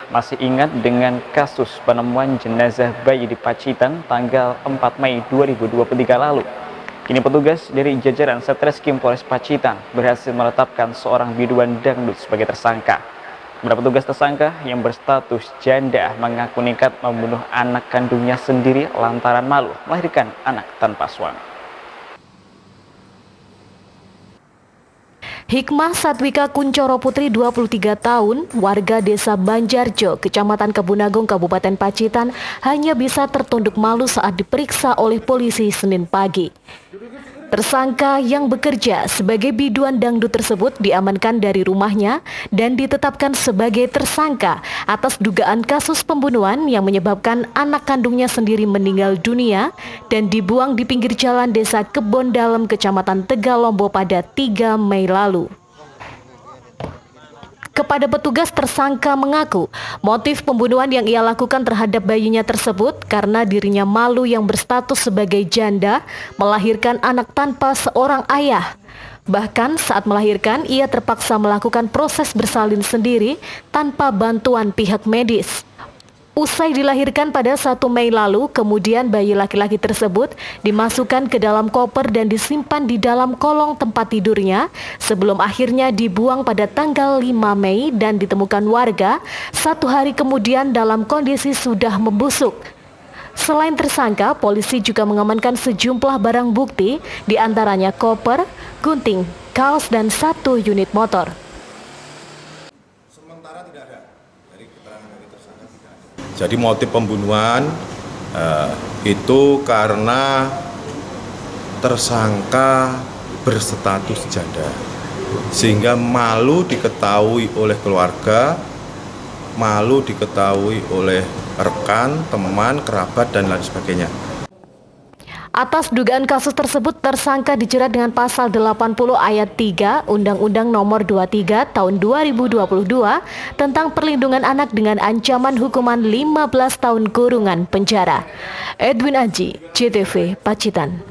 masih ingat dengan kasus penemuan jenazah bayi di Pacitan tanggal 4 Mei 2023 lalu. Kini petugas dari jajaran Satreskrim Polres Pacitan berhasil menetapkan seorang biduan dangdut sebagai tersangka. Beberapa petugas tersangka yang berstatus janda mengaku nekat membunuh anak kandungnya sendiri lantaran malu melahirkan anak tanpa suami. Hikmah Satwika Kuncoro Putri 23 tahun, warga desa Banjarjo, Kecamatan Kebun Agung, Kabupaten Pacitan, hanya bisa tertunduk malu saat diperiksa oleh polisi Senin pagi. Tersangka yang bekerja sebagai biduan dangdut tersebut diamankan dari rumahnya dan ditetapkan sebagai tersangka atas dugaan kasus pembunuhan yang menyebabkan anak kandungnya sendiri meninggal dunia dan dibuang di pinggir jalan desa Kebon Dalem, Kecamatan Tegalombo pada 3 Mei lalu. Kepada petugas, tersangka mengaku motif pembunuhan yang ia lakukan terhadap bayinya tersebut karena dirinya malu yang berstatus sebagai janda melahirkan anak tanpa seorang ayah. Bahkan saat melahirkan, ia terpaksa melakukan proses bersalin sendiri tanpa bantuan pihak medis. Usai dilahirkan pada 1 Mei lalu, kemudian bayi laki-laki tersebut dimasukkan ke dalam koper dan disimpan di dalam kolong tempat tidurnya sebelum akhirnya dibuang pada tanggal 5 Mei dan ditemukan warga 1 hari kemudian dalam kondisi sudah membusuk. Selain tersangka, polisi juga mengamankan sejumlah barang bukti, diantaranya koper, gunting, kaos, dan 1 unit motor. Sementara tidak ada dari keterangan dari tersangka, tidak ada. Jadi motif pembunuhan itu karena tersangka berstatus janda, sehingga malu diketahui oleh keluarga, malu diketahui oleh rekan, teman, kerabat, dan lain sebagainya. Atas dugaan kasus tersebut, tersangka dijerat dengan pasal 80 ayat 3 Undang-Undang Nomor 23 Tahun 2022 tentang perlindungan anak dengan ancaman hukuman 15 tahun kurungan penjara. Edwin Aji, JTV, Pacitan.